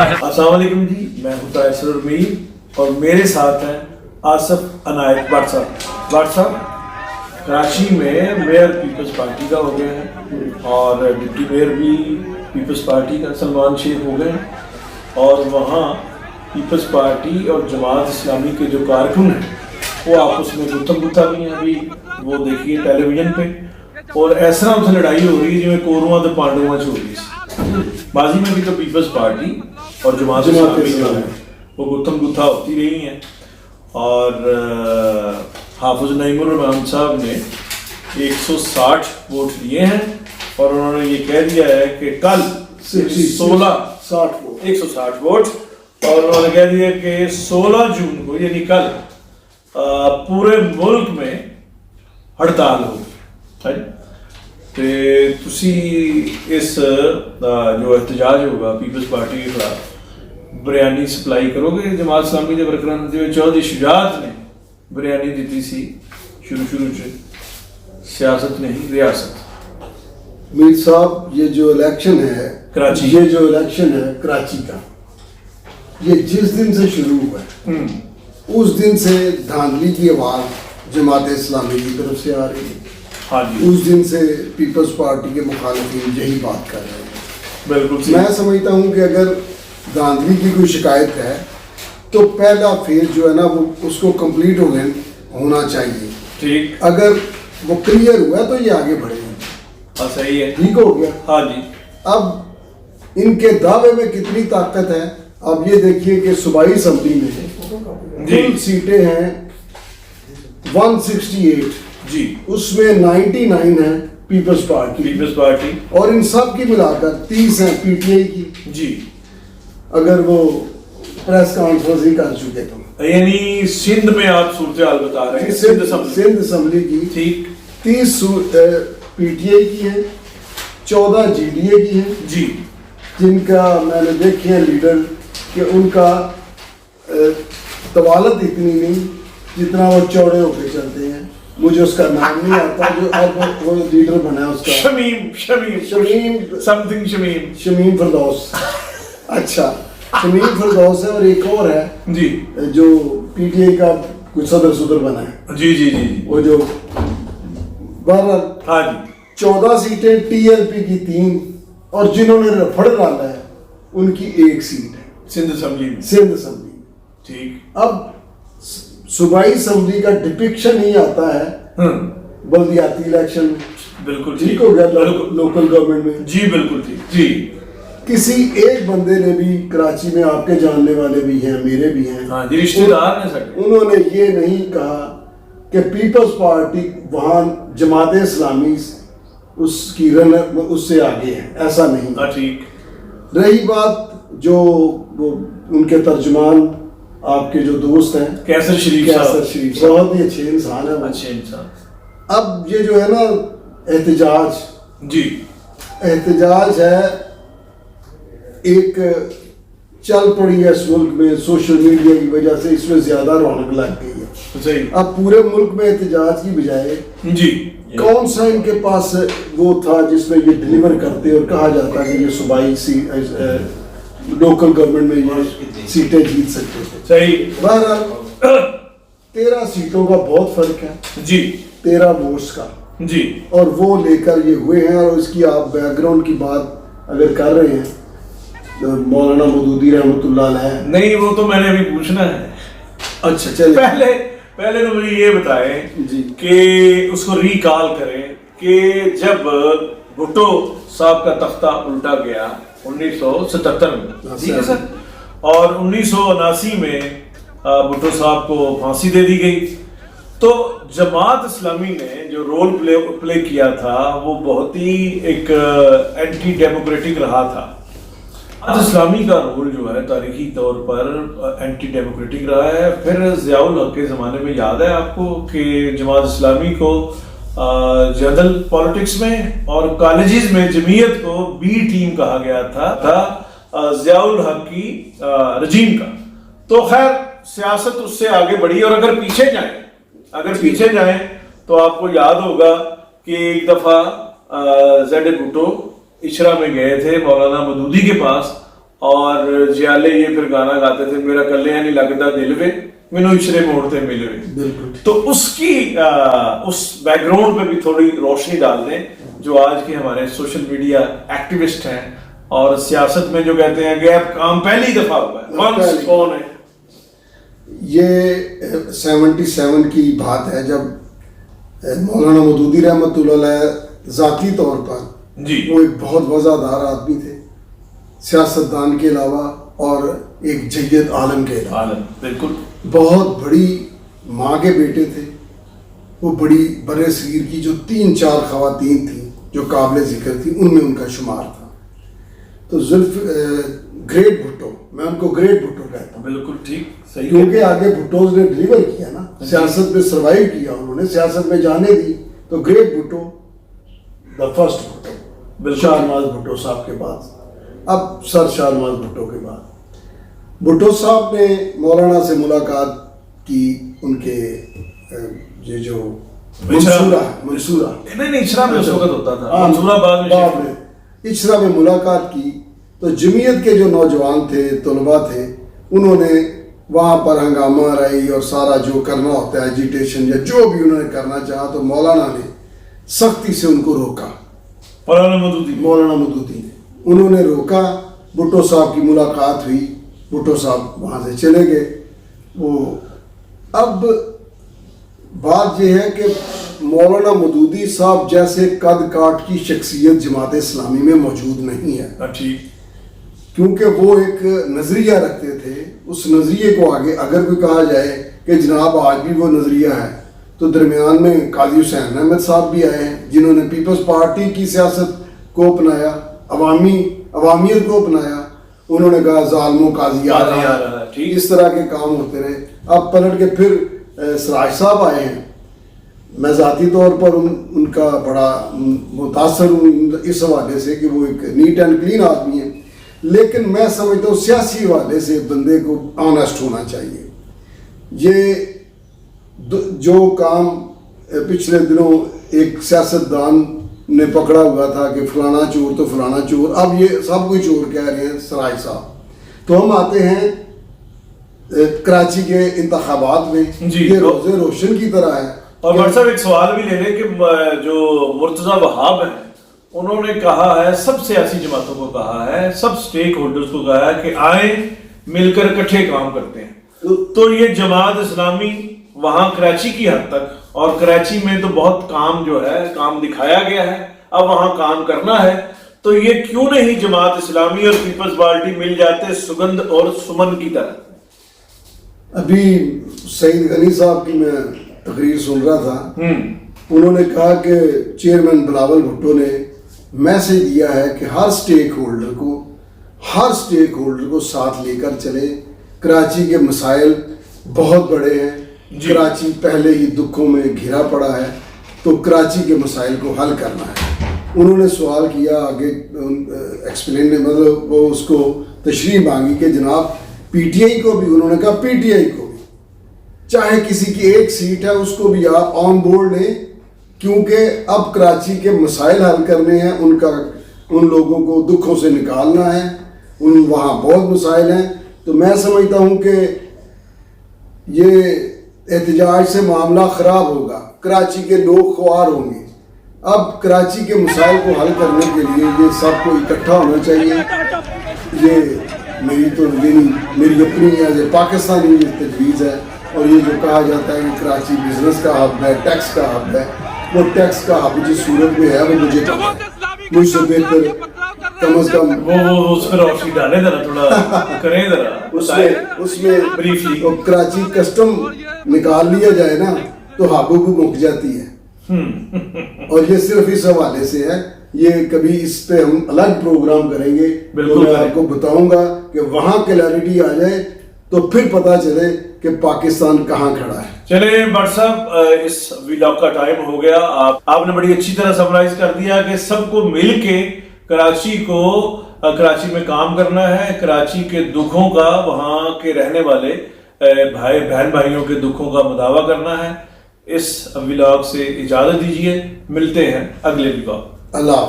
السلام علیکم جی، میں ہوں طاہر سرور میر اور میرے ساتھ ہیں آصف عنایت بٹ صاحب۔ بٹ صاحب کراچی میں میئر پیپلز پارٹی کا ہو گیا ہے اور ڈپٹی میئر بھی پیپلز پارٹی کا سلمان شیخ ہو گئے ہیں، اور وہاں پیپلز پارٹی اور جماعت اسلامی کے جو کارکن ہیں وہ آپس میں گتھم گتھا بھی ہیں۔ ابھی وہ دیکھیے ٹیلی ویژن پہ، اور اس طرح اتنے لڑائی ہو رہی ہے جو کورواں تو پانڈواں چ ہو رہی ہے۔ ماضی میں بھی تو پیپلز پارٹی اور جماعت اسلامی جو ہے وہ گتھم گتھا ہوتی رہی ہیں، اور حافظ نعیم الرحمان صاحب نے 160 ووٹ لیے ہیں، اور انہوں نے یہ کہہ دیا ہے کہ کل 160 ووٹ، اور انہوں نے کہہ دیا کہ 16 جون کو یعنی کل پورے ملک میں ہڑتال ہوگی۔ تو تسی اس جو احتجاج ہوگا پیپلز پارٹی کے خلاف بریانی سپلائی کرو گے؟ جماعت اسلامی کے برقرار جو چودھری شجاعت نے بریانی دیتی سی شروع سے، سیاست نہیں ریاست۔ میر صاحب یہ جو الیکشن ہے کراچی، یہ جو الیکشن ہے کراچی کا، یہ جس دن سے شروع ہوا ہے اس دن سے دھاندلی کی آواز جماعت اسلامی کی طرف سے آ رہی ہے۔ ہاں جی، اس دن سے پیپلز پارٹی کے مخالفین یہی بات کر رہے ہیں۔ بالکل میں سمجھتا ہوں کہ اگر دھاندلی کی کوئی شکایت ہے تو پہلا فیز جو ہے نا وہ اس کو کمپلیٹ ہونا چاہیے۔ ٹھیک، اگر وہ کلیئر ہوا تو یہ آگے بڑھے گا۔ ہاں صحیح ہے، ٹھیک ہو گیا۔ ہاں جی، اب ان کے دعوے میں کتنی طاقت ہے، اب یہ دیکھیے کہ صوبائی اسمبلی میں کل سیٹیں ہیں 168 جی، اس میں 99 ہیں پیپلز پارٹی، اور ان سب کی ملا کر 30 ہیں پی ٹی آئی کی۔ جی، اگر وہ پریس کانفرنس ہی کر چکے تو یعنی سندھ میں آپ صورتحال بتا رہے ہیں؟ سندھ اسمبلی کی ٹھیک، 30 پی ٹی آئی کی ہیں، 14 جی ڈی اے کی ہیں، جی، جن کا میں نے دیکھے ہیں لیڈر کہ ان کا طوالت اتنی نہیں جتنا وہ چوڑے ہو کے چلتے ہیں۔ مجھے اس کا نام نہیں آتا جو اب وہ لیڈر بنا ہے، اس کا شمیم فردوس۔ اچھا، شمیم فردوس ہے، اور ایک اور ہے جی جو پی ٹی آئی کا کچھ صدر بنا ہے، جی جی جی، وہ جو بہرحال ہاں جی، 14 سیٹیں ٹی ایل پی کی 3، اور جنہوں نے رفڑ ڈالا ہے ان کی 1 سیٹ ہے سندھ اسمبلی میں۔ سندھ اسمبلی۔ ٹھیک، اب صوبائی اسمبلی کا ڈپکشن ہی آتا ہے بلدیاتی الیکشن میں۔ بالکل ٹھیک ہو گیا، لوکل گورنمنٹ میں۔ جی بالکل ٹھیک، جی، کسی ایک بندے نے بھی کراچی میں، آپ کے جاننے والے بھی ہیں، میرے بھی ہیں، ہاں جی، رشتہ دار ہیں سارے، انہوں نے یہ نہیں کہا کہ پیپلز پارٹی وہاں جماعت اسلامی اس کی رن اس سے آگے ہے، ایسا نہیں۔ ہاں ٹھیک، رہی بات جو وہ ان کے ترجمان آپ کے جو دوست ہیں کیسر شریف صاحب، بہت ہی اچھے انسان ہیں، اچھے انسان۔ اب یہ جو ہے نا احتجاج ہے، ایک چل پڑی ہے اس ملک میں سوشل میڈیا کی وجہ سے، اس میں زیادہ رونق لگ گئی ہے۔ صحیح، اب پورے ملک میں احتجاج کی بجائے جی، کون سا ان کے پاس وہ تھا جس میں یہ ڈیلیور کرتے اور کہا جاتا کہ یہ صوبائی لوکل گورنمنٹ میں یہ سیٹیں جیت سکتے تھے۔ صحیح، بہرحال 13 سیٹوں کا بہت فرق ہے، جی 13 ووٹس کا، جی، اور وہ لے کر یہ ہوئے ہیں۔ اور اس کی آپ بیک گراؤنڈ کی بات اگر کر رہے ہیں، مولانا مودودی رحمۃ اللہ علیہ، نہیں وہ تو میں نے ابھی پوچھنا ہے۔ اچھا چلے، پہلے تو مجھے یہ بتائیں جی کہ اس کو ریکال کریں کہ جب بھٹو صاحب کا تختہ الٹا گیا 1977 میں، ٹھیک ہے سر، اور 1979 میں بھٹو صاحب کو پھانسی دے دی گئی، تو جماعت اسلامی نے جو رول پلے کیا تھا وہ بہت ہی ایک اینٹی ڈیموکریٹک رہا تھا۔ جماعت اسلامی کا رول جو ہے تاریخی طور پر اینٹی ڈیموکریٹک رہا ہے۔ پھر ضیاء الحق کے زمانے میں یاد ہے آپ کو کہ جماعت اسلامی کو جنرل پالیٹکس میں اور کالجز میں جمعیت کو بی ٹیم کہا گیا تھا ضیاء الحق کی رجیم کا۔ تو خیر سیاست اس سے آگے بڑھی، اور اگر پیچھے جائیں تو آپ کو یاد ہوگا کہ ایک دفعہ زیڈ بھٹو اشرا میں گئے تھے مولانا مودودی کے پاس، اور جیالے یہ پھر گانا گاتے تھے میرا کلیاں نہیں لگتا دل وے مینوں اچھرے موڑ تے ملے ہوئے. بالکل. تو اس کی اس بیک گراؤنڈ پہ بھی تھوڑی روشنی ڈال دیں جو آج کے ہمارے سوشل میڈیا ایکٹیوسٹ ہیں اور سیاست میں جو کہتے ہیں کہ اب کام پہلی دفعہ ہوا ہے. ونس کون ہے؟ یہ 77 کی بات ہے جب مولانا مودودی رحمۃ اللہ علیہ ذاتی طور پر وہ ایک بہت وفادار آدمی تھے سیاستدان کے علاوہ اور ایک جید عالم کے علاوہ. بالکل. بہت بڑی ماں کے بیٹے تھے. وہ بڑی برے صغیر کی جو 3-4 خواتین تھیں جو قابل ذکر تھیں ان میں ان کا شمار تھا. تو گریٹ بھٹو، میں ان کو گریٹ بھٹو کہتا ہوں. بالکل ٹھیک صحیح. کیونکہ آگے بھٹوز نے ڈلیور کیا نا، سیاست میں سروائیو کیا، انہوں نے سیاست میں جانے دی. تو great Bhutto the first Bhutto, Shahnawaz Bhutto صاحب کے بعد، اب سر شاہنواز بھٹو کے بعد. بھٹو صاحب نے مولانا سے ملاقات کی ان کے یہ جو منصورہ نہیں اچھرا میں اس وقت ہوتا تھا، منصورہ بعد میں اچھرا میں ملاقات کی. تو جمعیت کے جو نوجوان تھے، طلباء تھے، انہوں نے وہاں پر ہنگامہ رہی اور سارا جو کرنا ہوتا ہے ایجیٹیشن یا جو بھی انہوں نے کرنا چاہا، تو مولانا نے سختی سے ان کو روکا. مولانا مودودی نے انہوں نے روکا. بھٹو صاحب کی ملاقات ہوئی، بھٹو صاحب وہاں سے چلے گئے. وہ اب بات یہ ہے کہ مولانا مودودی صاحب جیسے قد کاٹ کی شخصیت جماعت اسلامی میں موجود نہیں ہے. کیونکہ وہ ایک نظریہ رکھتے تھے. اس نظریے کو آگے اگر کوئی کہا جائے کہ جناب آج بھی وہ نظریہ ہے، تو درمیان میں قاضی حسین احمد صاحب بھی آئے ہیں جنہوں نے پیپلز پارٹی کی سیاست کو اپنایا، عوامیت کو اپنایا. انہوں نے کہا ظالموں قاضی آ رہا ہے، اس طرح کے کام ہوتے رہے. اب پلٹ کے پھر سراج صاحب آئے ہیں. میں ذاتی طور پر ان کا بڑا متاثر ہوں اس حوالے سے کہ وہ ایک نیٹ اینڈ کلین آدمی ہے. لیکن میں سمجھتا ہوں سیاسی حوالے سے بندے کو آنیسٹ ہونا چاہیے. یہ جو کام پچھلے دنوں ایک سیاستدان نے پکڑا ہوا تھا کہ فلانا چور تو فلانا چور، اب یہ سب کوئی چور کہہ رہے ہیں سراج صاحب. تو ہم آتے ہیں کراچی کے انتخابات میں، یہ روزے روشن کی طرح ہے. اور ڈاکٹر صاحب ایک سوال بھی لے لیں کہ جو مرتضیٰ وہاب ہیں انہوں نے کہا ہے، سب سیاسی جماعتوں کو کہا ہے، سب سٹیک ہولڈرز کو کہا ہے کہ آئیں مل کر اکٹھے کام کرتے ہیں. تو یہ جماعت اسلامی وہاں کراچی کی حد تک، اور کراچی میں تو بہت کام جو ہے کام دکھایا گیا ہے، اب وہاں کام کرنا ہے. تو یہ کیوں نہیں جماعت اسلامی اور پیپلز پارٹی مل جاتے سگند اور سمن کی طرح؟ ابھی سعید غنی صاحب کی میں تقریر سن رہا تھا، انہوں نے کہا کہ چیئرمین بلاول بھٹو نے میسج دیا ہے کہ ہر سٹیک ہولڈر کو ساتھ لے کر چلے. کراچی کے مسائل بہت بڑے ہیں. کراچی پہلے ہی دکھوں میں گھرا پڑا ہے، تو کراچی کے مسائل کو حل کرنا ہے. انہوں نے سوال کیا آگے، ایکسپلین نے مطلب وہ اس کو تشریح مانگی کہ جناب پی ٹی آئی کو بھی، انہوں نے کہا پی ٹی آئی کو بھی چاہے کسی کی ایک سیٹ ہے اس کو بھی آپ آن بورڈ لیں، کیونکہ اب کراچی کے مسائل حل کرنے ہیں، ان لوگوں کو دکھوں سے نکالنا ہے. وہاں بہت مسائل ہیں. تو میں سمجھتا ہوں کہ یہ احتجاج سے معاملہ خراب ہوگا، کراچی کے لوگ خوار ہوں گے. اب کراچی کے مسائل کو حل کرنے کے لیے یہ سب کو اکٹھا ہونا چاہیے. یہ میری اپنی ایز اے پاکستانی تجویز ہے. اور یہ جو کہا جاتا ہے کہ کراچی بزنس کا ہب ہے، ٹیکس کا ہب ہے، وہ ٹیکس کا ہب جس صورت میں ہے وہ مجھ سے بہتر کم از کم اس پر روشنی ڈالیں ذرا، تھوڑا کریں ذرا اس میں کراچی کسٹم نکال لیا جائے نا تو ہابو کو مک جاتی ہے. اور یہ صرف اس حوالے سے ہے. یہ کبھی اس پہ ہم الگ پروگرام کریں گے، میں آپ کو بتاؤں گا کہ وہاں کلیئرٹی آ جائے تو پھر پتا چلے کہ پاکستان کہاں کھڑا ہے. چلیں بٹ صاحب، اس ویلاگ کا ٹائم ہو گیا. آپ نے بڑی اچھی طرح سمرائز کر دیا کہ سب کو مل کے کراچی میں کام کرنا ہے. کراچی کے دکھوں کا، وہاں کے رہنے والے بہن بھائیوں کے دکھوں کا مداوع کرنا ہے. اس ویلاگ سے اجازت دیجیے، ملتے ہیں اگلے ویلاگ. اللہ